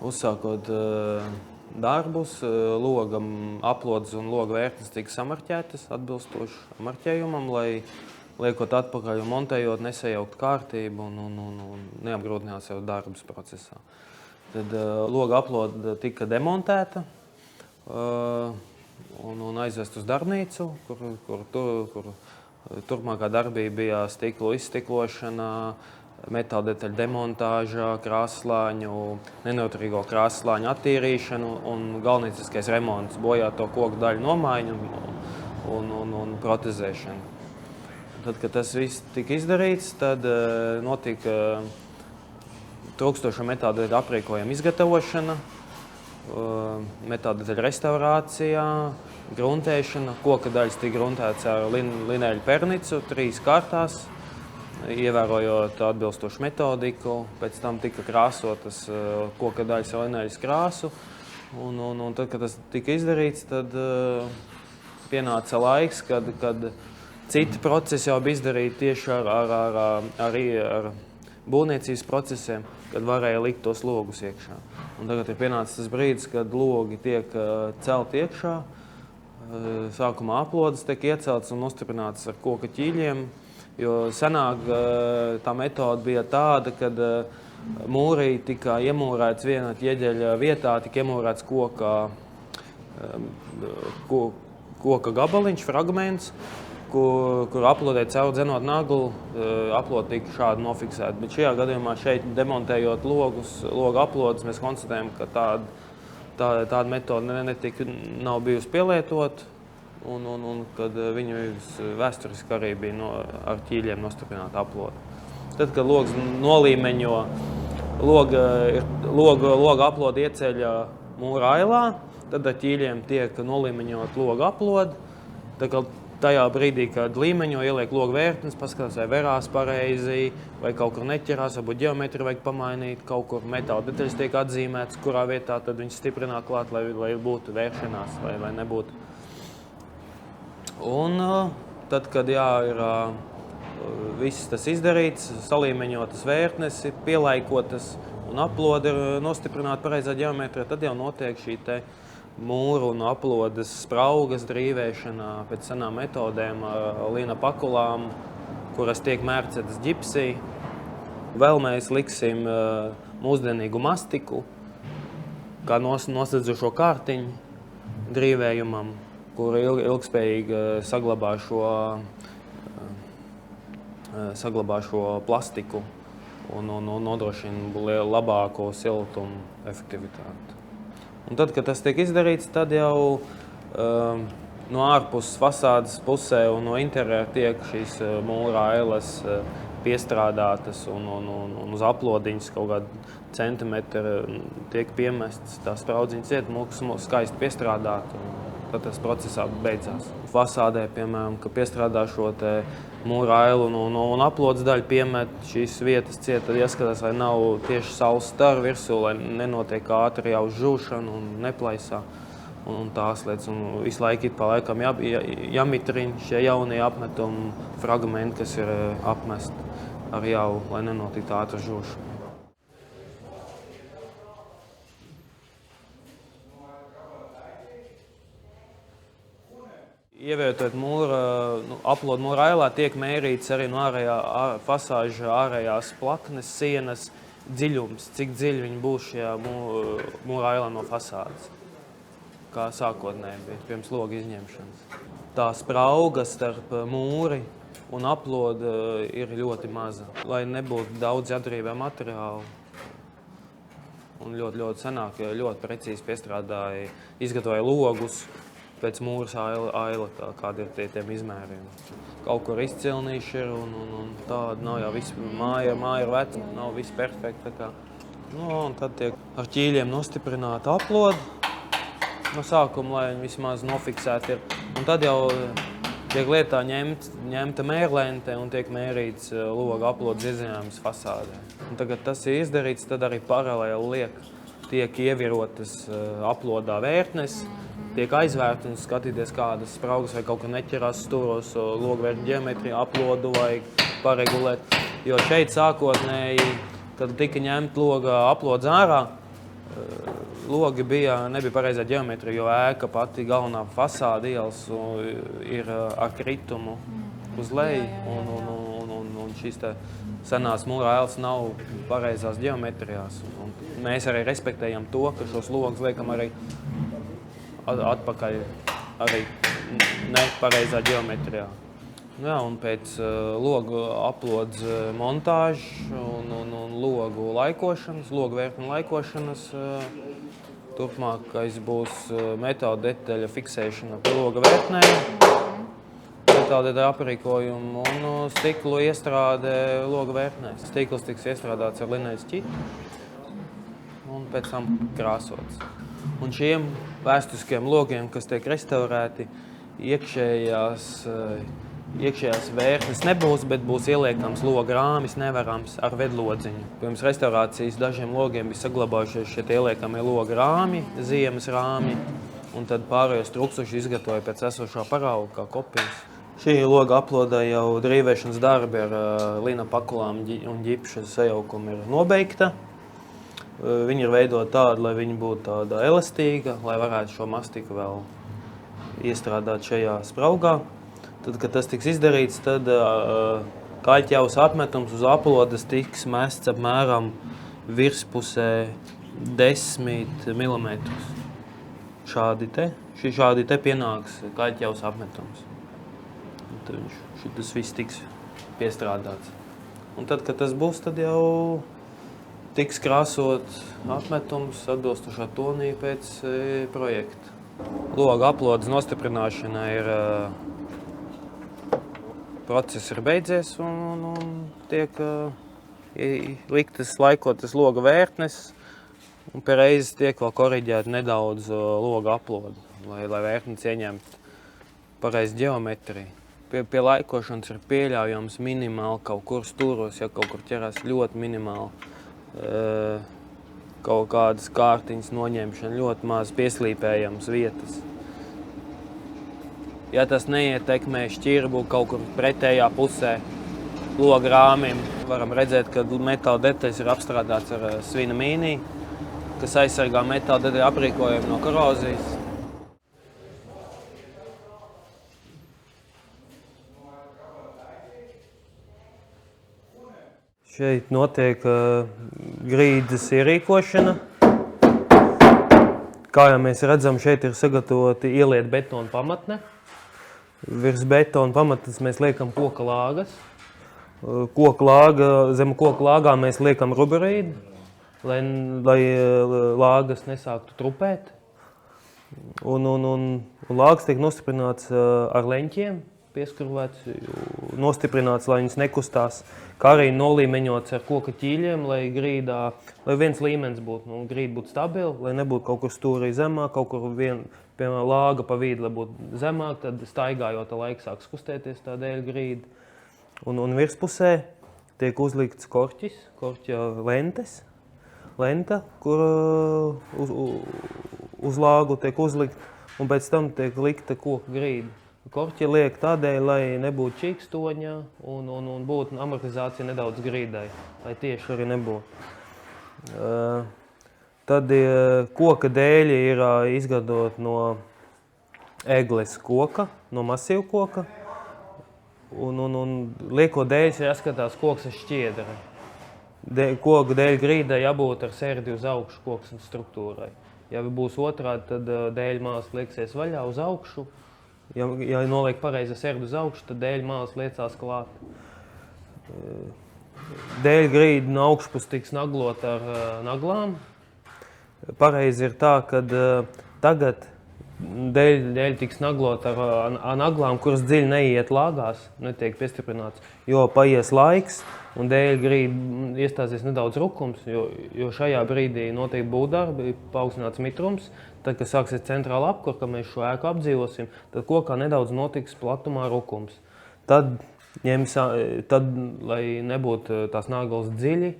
Uzsākot darbus, loga aplodes un loga vērtnes tika samarķētas atbilstoši marķējumam, lai liekot atpakaļ un montējot nesajaukt kārtību un neapgrūtināt sev darbus procesā. Tad loga aplode tika demontēta un aizvest uz darbnīcu, kur turpmākā darbība bija stiklu izstiklošana, metāla detaļu demontāža, krāsslāņu, nenoturīgo krāsslāņu attīrīšanu un galvenais remonts, bojāto koku daļu nomaiņu un protezēšanu. Tad, kad tas viss tika izdarīts, tad notika trūkstošo metāla detaļu aprīkojumu izgatavošana, metāla detaļu restaurācijā, gruntēšana, koka daļas tika gruntēts ar linēļu pernicu 3 kārtās, ievērojot atbilstošu metodiku, pēc tam tika krāsotas koka daļas ar linēļas krāsu, un tad, kad tas tika izdarīts, tad pienāca laiks, kad citi procesi jau bija izdarīti tieši ar būvniecības procesiem, kad varēja likt tos logus iekšā. Un tagad ir pienācis tas brīdis, kad logi tiek celti iekšā, sākumā aplodes tiek ieceltas un nostiprinātas ar koka ķīļiem, jo senāk tā metode bija tāda, kad mūrī tika iemūrēts viena ķieģeļa vietā, tika iemūrēts koka gabaliņš, fragments, kur aplodē caur dzenot naglu, aplode tika šādi nofiksēta. Bet šajā gadījumā šeit demontējot logu aplodes, mēs konstatējam, ka tāda metode nav bijusi pielietot, un kad viņu vēsturiski arī bija ar ķīļiem nostiprināta aplode. Tad, kad logs nolīmeņo, loga aplode ieceļ mūra ailā, tad ar ķīļiem tiek nolīmeņot loga aplode. Tajā brīdī, kad līmeņo, ieliek loga vērtnes, paskatās, vai verās pareizi, vai kaut kur neķerās, varbūt ģeometri vajag pamainīt, kaut kur metāla detaļas tiek atzīmētas, kurā vietā tad viņas stiprināt klāt, lai būtu vēršanās vai nebūtu. Un tad, kad ir viss tas izdarīts, salīmeņotas vērtnes, pielaikotas un aplode ir nostiprināta pareizā ģeometrija, tad jau notiek šī te mūru un aplodes spraugas drīvēšana pēc senām metodēm, lina pakulām, kuras tiek mērcētas ģipsī. Vēl mēs liksim mūsdienīgu mastiku, kā nosedzošo kārtiņu drīvējumam, kur ilgspējīgi saglabā šo plastiku un nodrošina labāko siltumu efektivitāti. Un tad, kad tas tiek izdarīts, tad jau no ārpuses fasādes pusē un no interjera tiek šīs mūra ailes piestrādātas un uz aplodiņas kaut kādi centimetri tiek piemestas. Tās spraudziņas iet, skaisti piestrādāt, un tad tas procesā beidzās. Fasādē, piemēram, ka piestrādā šo te mūra ailu un aplodes daļu piemet šīs vietas ciet, tad jāskatās, lai nav tieši saules stara virsū, lai nenotiek ātri jau žūšana un neplaisā un tās lietas. Un visu laiku pa laikam jāmitrina šie jaunie apmetumu fragmenti, kas ir apmesti ar jau, lai nenotiktu ātri žūšana. Ievietojot aplodu mūra ailā, tiek mērīts arī no fasāža ārējās plaknes, sienas dziļums, cik dziļi viņi būs šajā mūra ailā no fasādes, kā sākotnēji bija pirms loga izņemšanas. Tā sprauga starp mūri un aplodu ir ļoti maza, lai nebūtu daudz jādrīvē materiālu. Un ļoti senāk, ļoti precīzi piestrādāja, izgatavoja logus pēc mūras aila, kādi ir tiem izmēriem. Kaut kur izcilnīši ir un tāda nav jau viss, māja ir veca, nav viss perfekta. Un tad tiek ar ķīļiem nostiprināta aplode no sākuma, lai viņi vismaz nofiksēti ir. Un tad jau tiek lietā ņemta mērlente un tiek mērīts loga aplodes iezīmējums fasādē. Un tagad tas ir izdarīts, tad arī paralēli tiek ievirotas aplodā vērtnes, tiek aizvērti un skatīties, kādas spraugas vai kaut kā neķerās stūros, logvērtņu ģeometriju, aplodu vajag paregulēt. Jo šeit sākotnēji, kad tika ņemta loga aplods ārā, logi nebija pareizā ģeometrija, jo ēka pati galvenā fasāde ielas ir ar kritumu uz leju, un šīs senās mūra ēlas nav pareizās ģeometrijās. Un mēs arī respektējam to, ka šos logus liekam arī atpakaļ arī nepareizā ģeometrijā. Jā, un pēc logu aplodes montāžas un logu laikošanas, logu vērtņu laikošanas, turpmākais būs metāla detaļa fiksēšana pie loga vērtnēm, metāla detaļa aprīkojumu un stiklu iestrāde loga vērtnēs. Stikls tiks iestrādāts ar linējas ķitu un pēc tam krāsots. Un šiem vēsturiskiem logiem, kas tiek restaurēti, iekšējās vērtnes nebūs, bet būs ieliekams loga rāmis, nevarams ar vedlodziņu. Pirms restaurācijas dažiem logiem bija saglabājušies šie ieliekamie loga rāmi, ziemas rāmi, un tad pārējos trūkstoši izgatavoja pēc esošā parauga kā kopijas. Šī loga aplodē jau drīvēšanas darbi ar lina pakulām un ģipša sajaukumu ir nobeigta. Viņi ir veidoti tādi, lai viņi būtu tāda elastīga, lai varētu šo mastiku vēl iestrādāt šajā spraugā. Tad, kad tas tiks izdarīts, tad kaļķjavas apmetums uz aplodes tiks mests apmēram virspusē 10 mm. Šādi te pienāks kaļķjavas apmetums. Tad tas viss tiks piestrādāts. Un tad, kad tas būs, tad jau tiks krāsot apmetums atbilstošā tonī pēc projekta. Loga aplodes nostiprināšana process ir beidzies un tiek liktas laikotas loga vērtnes un pie reizes tiek vēl koriģēta nedaudz loga aplodu, lai vērtnes ieņemtu pareizi ģeometriju. Pie laikošanas ir pieļaujams minimāli kaut kur stūros, ja kaut kur ķerās ļoti minimāli. Kaut kādas kārtiņas noņemšana, ļoti maz pieslīpējams vietas. Ja tas neietekmē šķirbu kaut kur pretējā pusē loga rāmim, varam redzēt, ka metāla detaļas ir apstrādāts ar svina mīniju, kas aizsargā metāla detaļu aprīkojumu no korozijas. Šeit notiek grīdas ierīkošana. Kā jau mēs redzam, šeit ir sagatavoti ieliet betona pamatne. Virs betona pamatnes mēs liekam koka lāgas. Zem koka lāgām mēs liekam ruberīdu, lai lāgas nesāktu trupēt. Un lāgas tiek nostiprināts ar leņķiem, pieskrūvēts, nostiprināts, lai viņas nekustās, kā arī nolīmeņots ar koka ķīļiem, lai viens līmenis būtu, grīda būtu stabila, lai nebūtu kaut kur stūrī zemāk, kaut kur piemēram, lāga pa vīdu, lai būtu zemāk, tad staigājot laika sāks kustēties tādēļ grīda. Un virspusē tiek uzlikts korķa lenta, kur uz lāgu tiek uzlikta, un pēc tam tiek likta koka grīda. Korķi liek tādēļ, lai nebūtu čīkstoņa un būtu amortizācija nedaudz grīdai, lai tieši arī nebūtu. Tad koka dēļi ir izgatavot no egles koka, no masīva koka. Un lieko dēļus ir jāskatās koks ar šķiedri. Koka dēļu grīdai jābūt ar serdi uz augšu koks struktūrai. Ja būs otrādi, tad dēļu mālas lieksies vaļā uz augšu. Ja noliek pareizi serdu uz augšu, tad dēļu mālas liecās klāt. Dēļu grīda no augšpus tiks naglot ar naglām. Pareizi ir tā, ka tagad dēļ tiks naglot ar naglām, kuras dziļi neiet lāgās, netiek piestiprināts, jo paies laiks un dēļ grib iestāsies nedaudz rukums, jo šajā brīdī notiek būvdarbi, paaugstināts mitrums. Tad, kad sāksies centrāla apkura, kad mēs šo ēku apdzīvosim, tad kokā nedaudz notiks platumā rukums. Tad, lai nebūtu tās naglas dziļi,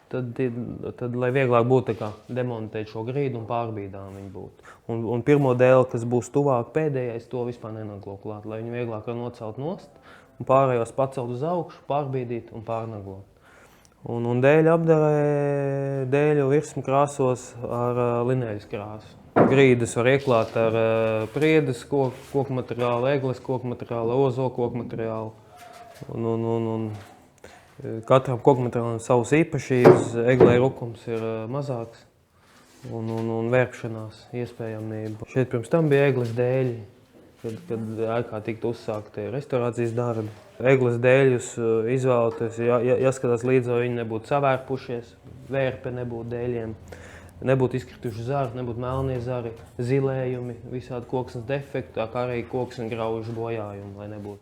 tad lai vieglāk būtu demontēt šo grīdu un pārbīdām viņi būtu. Un pirmo dēli, kas būs tuvāk pēdējais, to vispār nenaglo klāt, lai viņu vieglāk var nocelt nost un pārējos pacelt uz augšu, pārbīdīt un pārnaglot. Un dēļu apdarē dēļu virsmu krāsos ar lineļas krāsu. Grīdas var ieklāt ar priedes koku materiālu, egles koku materiālu, ozo koku materiālu. Katram koku materiālam savas īpašības, eglē rukums ir mazāks un vērpšanās iespējamība. Šeit pirms tam bija egles dēļi, kad ēkā tiktu uzsākti restaurācijas darbi. Egles dēļus izvēloties, jāskatās līdzi, lai viņi nebūtu savērpušies, vērpe nebūtu dēļiem, nebūtu izkrituši zari, nebūtu melnie zari, zilējumi, visādi koksnes defekti, kā arī koksnes graužu bojājumi, lai nebūtu.